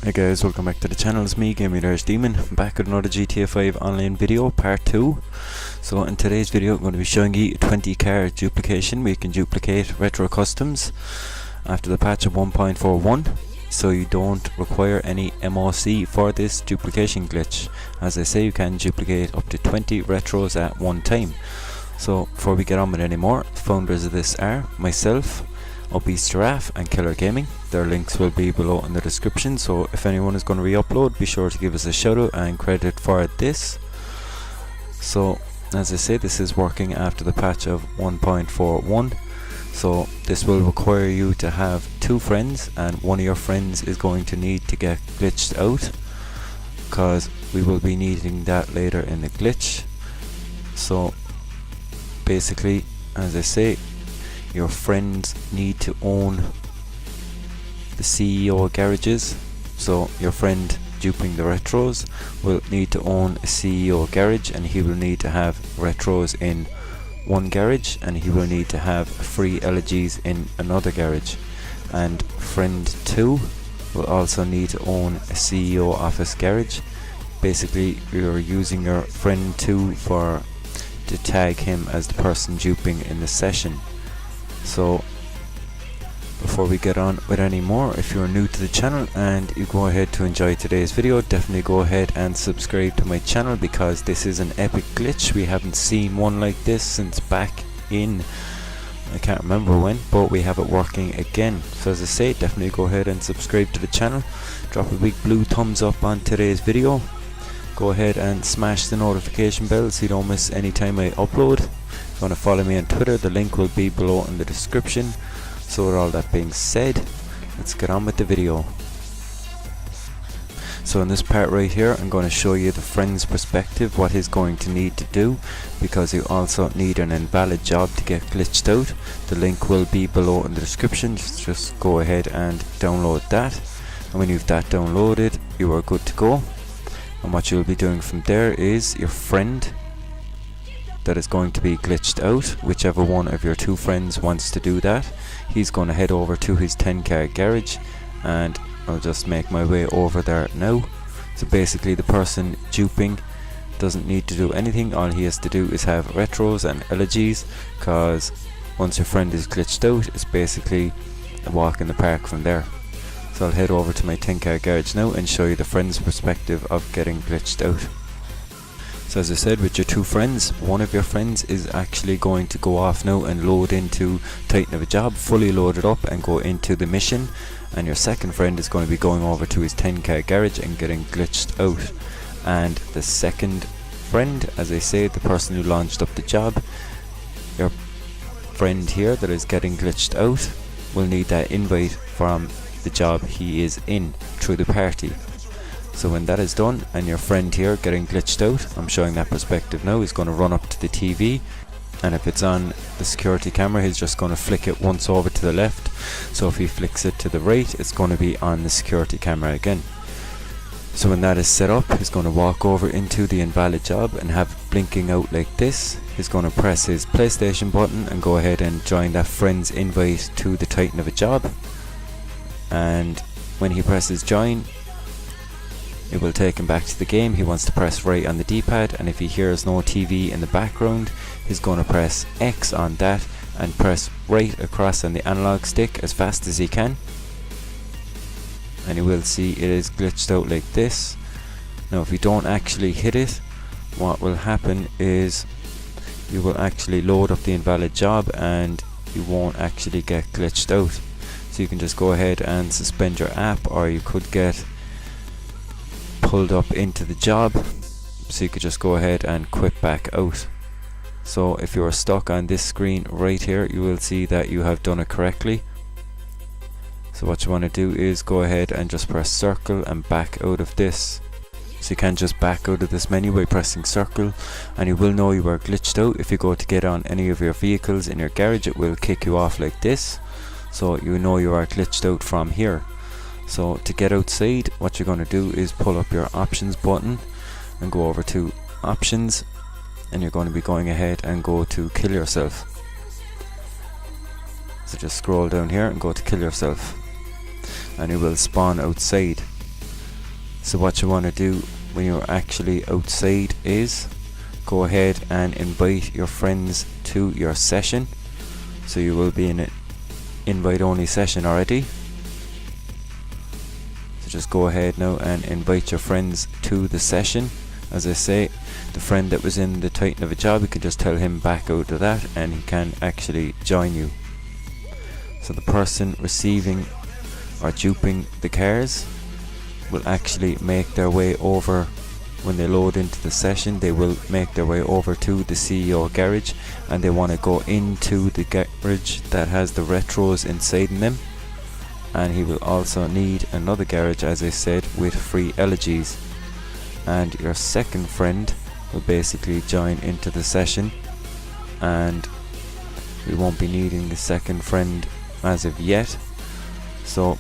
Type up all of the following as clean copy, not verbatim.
Hey guys, welcome back to the channel. It's me, GAMINGWITHIRISHDEMON, back with another GTA 5 online video, part 2. So in today's video I'm going to be showing you 20 car duplication. We can duplicate retro customs after the patch of 1.41, so you don't require any MOC for this duplication glitch. As I say, you can duplicate up to 20 retros at one time. So before we get on with any more, the founders of this are myself, OBESEGIRAFFE and KILLERGAMING. Their links will be below in the description, so if anyone is going to re-upload, be sure to give us a shout out and credit for this. So as I say, this is working after the patch of 1.41, so this will require you to have 2 friends, and one of your friends is going to need to get glitched out, because we will be needing that later in the glitch. So basically, as I say, your friends need to own the CEO garages. So your friend duping the retros will need to own a CEO garage, and he will need to have retros in one garage, and he will need to have free ELEGYs in another garage. And friend 2 will also need to own a CEO office garage. Basically, you're using your friend 2 to tag him as the person duping in the session. So before we get on with any more, if you're new to the channel and you go ahead to enjoy today's video, definitely go ahead and subscribe to my channel, because this is an epic glitch. We haven't seen one like this since back in, I can't remember when, but we have it working again. So as I say, definitely go ahead and subscribe to the channel, drop a big blue thumbs up on today's video, go ahead and smash the notification bell so you don't miss any time I upload. If you want to follow me on Twitter, the link will be below in the description. So with all that being said, let's get on with the video. So in this part right here, I'm going to show you the friend's perspective, what he's going to need to do, because you also need an invalid job to get glitched out. The link will be below in the description. Just go ahead and download that, and when you've that downloaded, you are good to go. And what you'll be doing from there is your friend that is going to be glitched out, whichever one of your 2 friends wants to do that, he's going to head over to his 10-car garage, and I'll just make my way over there now. So basically, the person duping doesn't need to do anything. All he has to do is have retros and ELEGYs, because once your friend is glitched out, it's basically a walk in the park from there. So I'll head over to my 10-car garage now and show you the friend's perspective of getting glitched out. So as I said, with your 2 friends, one of your friends is actually going to go off now and load into Titan of a Job, fully loaded up, and go into the mission, and your second friend is going to be going over to his 10-car garage and getting glitched out. And the second friend, as I say, the person who launched up the job, your friend here that is getting glitched out, will need that invite from the job he is in through the party. So when that is done, and your friend here getting glitched out, I'm showing that perspective now, he's going to run up to the TV, and if it's on the security camera, he's just going to flick it once over to the left. So if he flicks it to the right, it's going to be on the security camera again. So when that is set up, he's going to walk over into the invalid job and have it blinking out like this. He's going to press his PlayStation button and go ahead and join that friend's invite to the Titan of a Job. And when he presses join, it will take him back to the game. He wants to press right on the D-pad, and if he hears no TV in the background, he's going to press X on that and press right across on the analog stick as fast as he can, and you will see it is glitched out like this. Now if you don't actually hit it, what will happen is you will actually load up the invalid job and you won't actually get glitched out. So you can just go ahead and suspend your app, or you could get pulled up into the job, so you could just go ahead and quit back out. So if you are stuck on this screen right here, you will see that you have done it correctly. So what you want to do is go ahead and just press circle and back out of this. So you can just back out of this menu by pressing circle, and you will know you are glitched out. If you go to get on any of your vehicles in your garage, it will kick you off like this, so you know you are glitched out from here. So to get outside, what you're going to do is pull up your options button and go over to options, and you're going to be going ahead and go to kill yourself. So just scroll down here and go to kill yourself, and it will spawn outside. So what you want to do when you're actually outside is go ahead and invite your friends to your session. So you will be in an invite only session already. So just go ahead now and invite your friends to the session. As I say, the friend that was in the Titan of a job, you can just tell him back out of that and he can actually join you. So the person receiving or duping the cars will actually make their way over. When they load into the session, they will make their way over to the CEO garage, and they want to go into the garage that has the retros inside in them, and he will also need another garage, as I said, with free ELEGYs. And your second friend will basically join into the session, and we won't be needing the second friend as of yet. So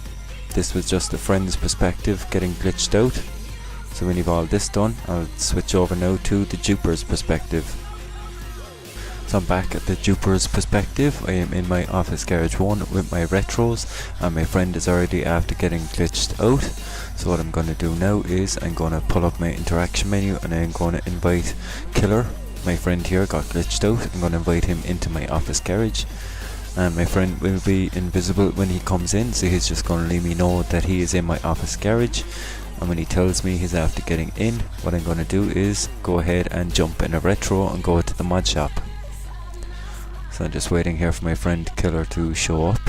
this was just the friend's perspective getting glitched out. So when you've all this done, I'll switch over now to the duper's perspective. So I'm back at the duper's perspective. I am in my office garage 1 with my retros, and my friend is already after getting glitched out. So what I'm going to do now is I'm going to pull up my interaction menu, and I'm going to invite Killer. My friend here got glitched out. I'm going to invite him into my office garage, and my friend will be invisible when he comes in, so he's just going to let me know that he is in my office garage. And when he tells me he's after getting in, what I'm going to do is go ahead and jump in a retro and go to the mod shop. So I'm just waiting here for my friend Killer to show up.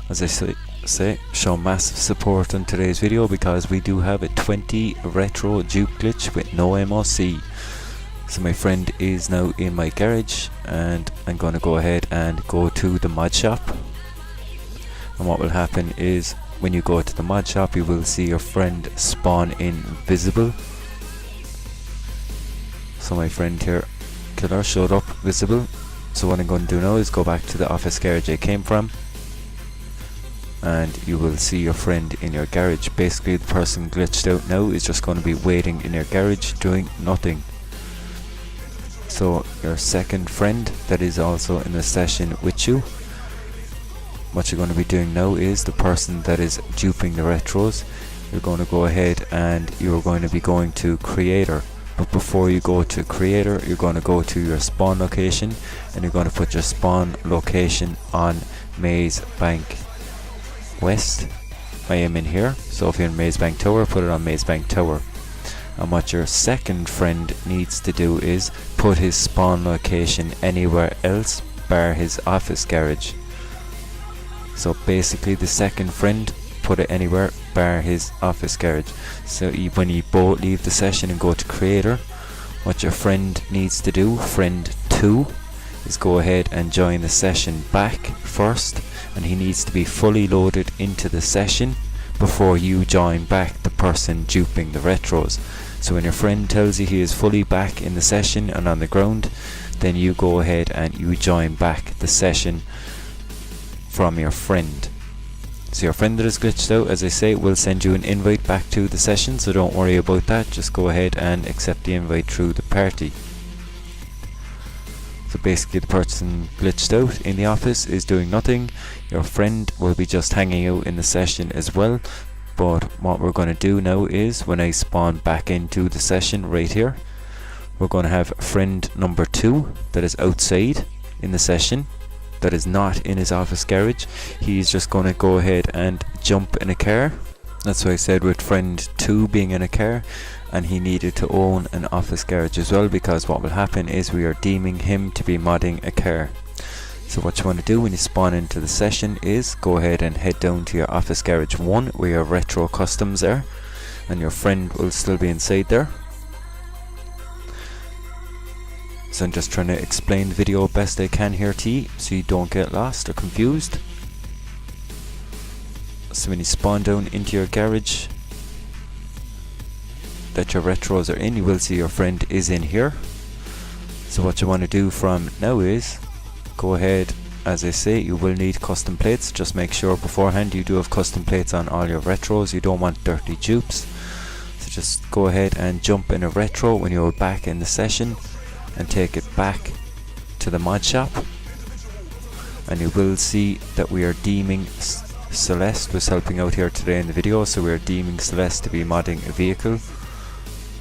As I say, show massive support on today's video, because we do have a 20 retro dupe glitch with no MOC. So my friend is now in my garage, and I'm going to go ahead and go to the mod shop. And what will happen is, when you go to the mod shop, you will see your friend spawn invisible. So my friend here, Killer, showed up visible. So what I'm going to do now is go back to the office garage I came from, and you will see your friend in your garage. Basically, the person glitched out now is just going to be waiting in your garage doing nothing. So your second friend that is also in the session with you, what you're going to be doing now is the person that is duping the retros, you're going to go ahead and you're going to be going to creator. But before you go to creator, you're going to go to your spawn location, and you're going to put your spawn location on Maze Bank West. I am in here, so if you're in Maze Bank Tower, put it on Maze Bank Tower. And what your second friend needs to do is put his spawn location anywhere else bar his office garage. So basically the second friend put it anywhere bar his office garage. So when you both leave the session and go to creator, what your friend needs to do, friend 2, is go ahead and join the session back first, and he needs to be fully loaded into the session before you join back the person duping the retros. So when your friend tells you he is fully back in the session and on the ground, then you go ahead and you join back the session from your friend. So your friend that is glitched out, as I say, will send you an invite back to the session, so don't worry about that. Just go ahead and accept the invite through the party. So basically the person glitched out in the office is doing nothing. Your friend will be just hanging out in the session as well. But what we're going to do now is, when I spawn back into the session right here, we're going to have friend number 2 that is outside in the session, that is not in his office garage. He's just going to go ahead and jump in a car. That's why I said with friend 2 being in a car, and he needed to own an office garage as well, because what will happen is we are deeming him to be modding a car. So what you want to do when you spawn into the session is go ahead and head down to your office garage 1 where your retro customs are, and your friend will still be inside there. So I'm just trying to explain the video best I can here to you, so you don't get lost or confused. So when you spawn down into your garage that your retros are in, you will see your friend is in here. So what you want to do from now is go ahead, as I say, you will need custom plates. Just make sure beforehand you do have custom plates on all your retros. You don't want dirty dupes. So just go ahead and jump in a retro when you're back in the session and take it back to the mod shop, and you will see that we are deeming Celeste was helping out here today in the video, so we're deeming Celeste to be modding a vehicle.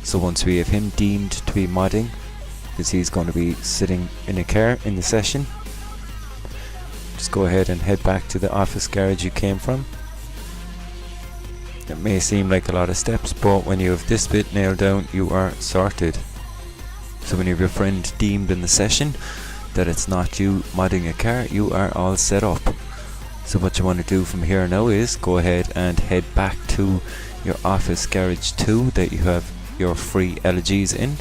So once we have him deemed to be modding, because he's going to be sitting in a car in the session, just go ahead and head back to the office garage you came from. It may seem like a lot of steps, but when you have this bit nailed down, you are sorted. So when you have your friend deemed in the session that it's not you modding a car, you are all set up. So what you want to do from here now is go ahead and head back to your office garage 2 that you have your free ELEGYs in.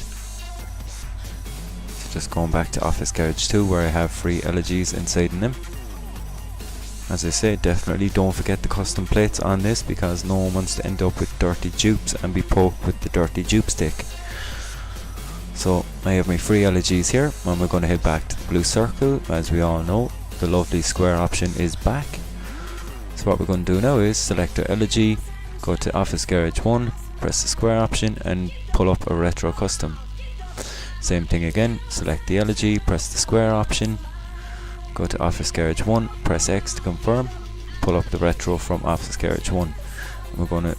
So just going back to office garage 2 where I have free ELEGYs inside in them. As I say, definitely don't forget the custom plates on this, because no one wants to end up with dirty dupes and be poked with the dirty dupe stick. So I have my free ELEGYs here, and we're going to head back to the blue circle. As we all know, the lovely square option is back. So what we're going to do now is select our ELEGY, go to Office Garage 1, press the square option and pull up a retro custom. Same thing again, select the ELEGY, press the square option, go to Office Garage 1, press X to confirm, pull up the retro from Office Garage 1. And we're going to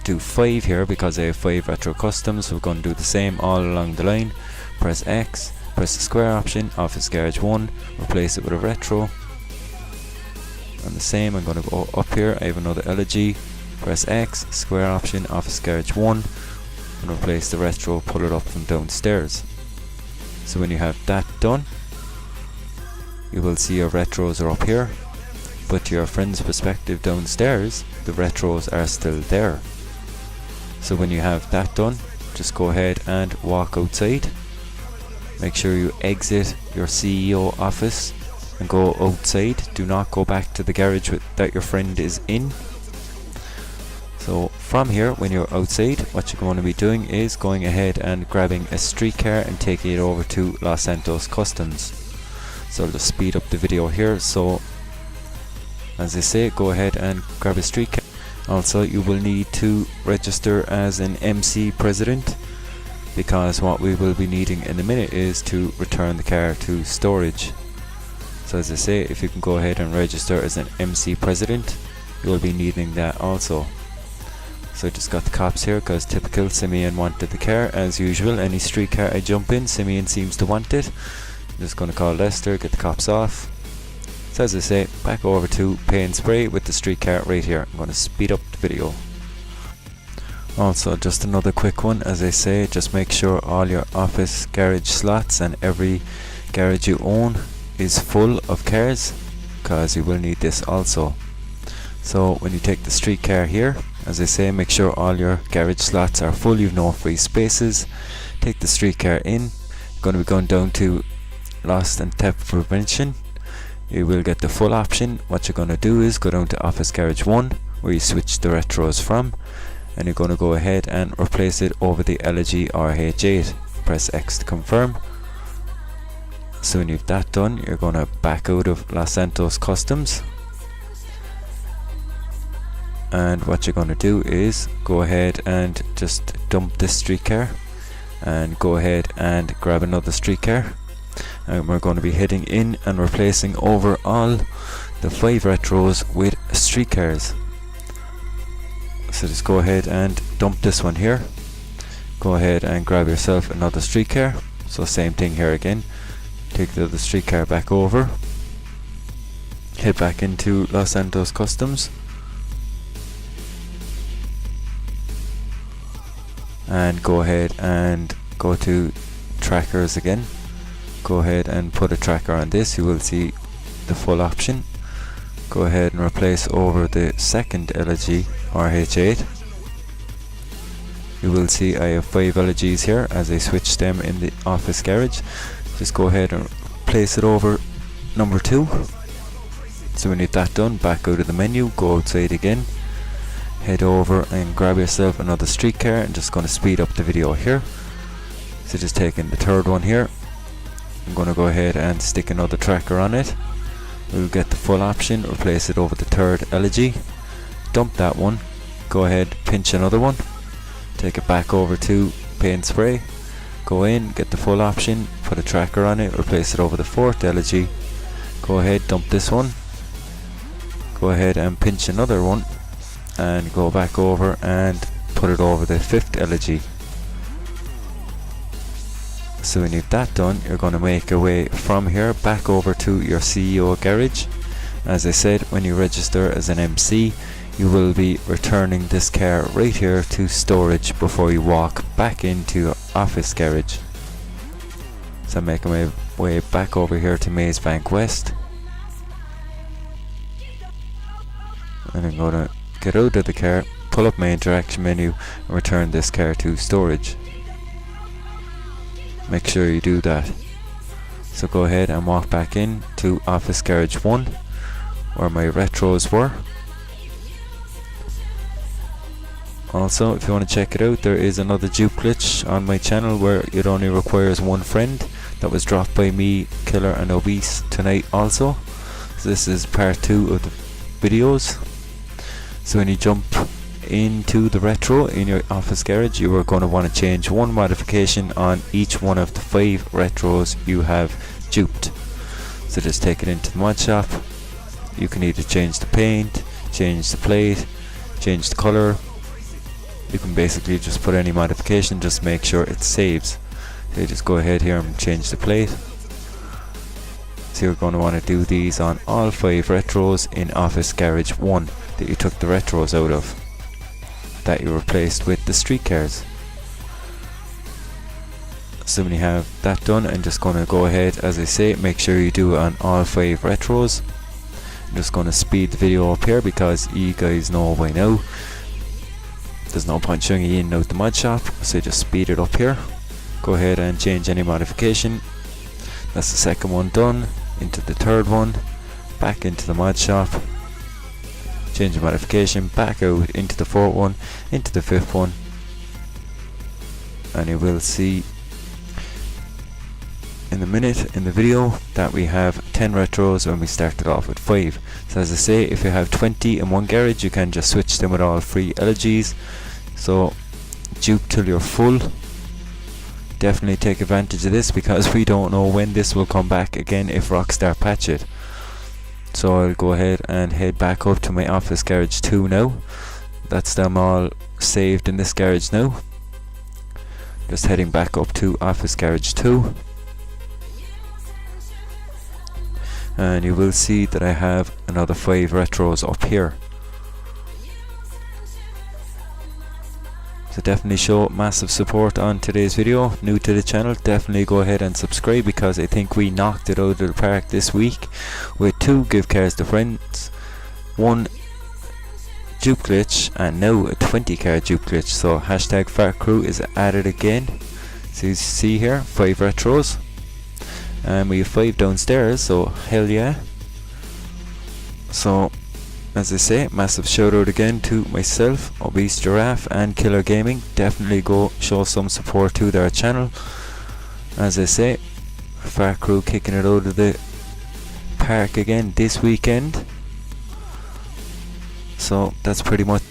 do 5 here because I have 5 retro customs, so we're going to do the same all along the line. Press X, press the square option, Office Garage 1, replace it with a retro. And the same, I'm going to go up here, I have another ELEGY, press X, square option, Office Garage 1, and replace the retro, pull it up from downstairs. So when you have that done, you will see your retros are up here, but to your friend's perspective downstairs, the retros are still there. So when you have that done, just go ahead and walk outside. Make sure you exit your CEO office and go outside. Do not go back to the garage that your friend is in. So from here, when you're outside, what you're going to be doing is going ahead and grabbing a streetcar and taking it over to Los Santos Customs. So I'll just speed up the video here. So as I say, go ahead and grab a streetcar. Also, you will need to register as an MC president, because what we will be needing in a minute is to return the car to storage. So as I say, if you can go ahead and register as an MC president, you will be needing that also. So I just got the cops here because typical, Simeon wanted the car as usual. Any street car I jump in, Simeon seems to want it. I'm just going to call Lester, get the cops off. So as I say, back over to Pay and Spray with the street car right here. I'm going to speed up the video. Also, just another quick one, as I say, just make sure all your office garage slots and every garage you own is full of cars, because you will need this also. So when you take the street car here, as I say, make sure all your garage slots are full, you've no free spaces. Take the street car in. You're going to be going down to Lost and Theft Prevention. You will get the full option. What you're going to do is go down to Office Garage 1, where you switch the retros from, and you're going to go ahead and replace it over the ELEGY RH8. Press X to confirm. So when you've that done, you're going to back out of Los Santos Customs, and what you're going to do is go ahead and just dump this street car and go ahead and grab another street car, and we're going to be heading in and replacing over all the 5 retros with street cars. So just go ahead and dump this one here, go ahead and grab yourself another street car. So same thing here again, take the other street car back over, head back into Los Santos Customs, and go ahead and go to trackers again. Go ahead and put a tracker on this, you will see the full option. Go ahead and replace over the second ELEGY RH8. You will see I have 5 ELEGYs here as I switch them in the office garage. Just go ahead and place it over number 2. So when you've that done, back out of the menu, go outside again, head over and grab yourself another street car. I'm just going to speed up the video here. So just taking the third one here, I'm going to go ahead and stick another tracker on it. We'll get the full option, replace it over the third ELEGY, dump that one, go ahead, pinch another one, take it back over to Pay and Spray, go in, get the full option, put a tracker on it, replace it over the fourth ELEGY, go ahead, dump this one, go ahead and pinch another one and go back over and put it over the 5th elegy. So when you've that done, you're going to make your way from here back over to your CEO garage. As I said, when you register as an MC, you will be returning this car right here to storage before you walk back into your office garage. So I'm making my way back over here to Maze Bank West, and I'm going to get out of the car, pull up my interaction menu and return this car to storage. Make sure you do that. So go ahead and walk back in to Office Garage 1 where my retros were. Also, if you want to check it out, there is another dupe glitch on my channel where it only requires one friend. That was dropped by me, Killer and Obese tonight also. So this is part 2 of the videos. So when you jump into the retro in your office garage, you are going to want to change one modification on each one of the 5 retros you have duped. So just take it into the mod shop. You can either change the paint, change the plate, change the color. You can basically just put any modification, just make sure it saves. So you just go ahead here and change the plate. So you're going to want to do these on all 5 retros in Office Garage 1 that you took the retros out of, that you replaced with the street cars. So when you have that done, I'm just going to go ahead, as I say, make sure you do it on all 5 retros. I'm just going to speed the video up here because you guys know by now there's no point showing you in and out the mod shop, so just speed it up here. Go ahead and change any modification. That's the second one done. Into the third one, back into the mod shop, change the modification, back out into the 4th one, into the 5th one, and you will see in a minute in the video that we have 10 retros when we started off with 5. So as I say, if you have 20 in one garage, you can just switch them with all 3 ELEGYs. So dupe till you're full. Definitely take advantage of this because we don't know when this will come back again if Rockstar patch it. So I'll go ahead and head back up to my Office Garage 2 now. That's them all saved in this garage now. Just heading back up to Office Garage 2. And you will see that I have another 5 retros up here. So definitely show massive support on today's video. New to the channel, definitely go ahead and subscribe because I think we knocked it out of the park this week with 2 give cars to friends, 1 dupe glitch, and now a 20 car dupe glitch. So hashtag Fart Crew is added again. So you see here 5 retros, and we have 5 downstairs, so hell yeah. So as I say, massive shout out again to myself, Obese Giraffe and Killer Gaming. Definitely go show some support to their channel. As I say, Far Crew kicking it out of the park again this weekend. So that's pretty much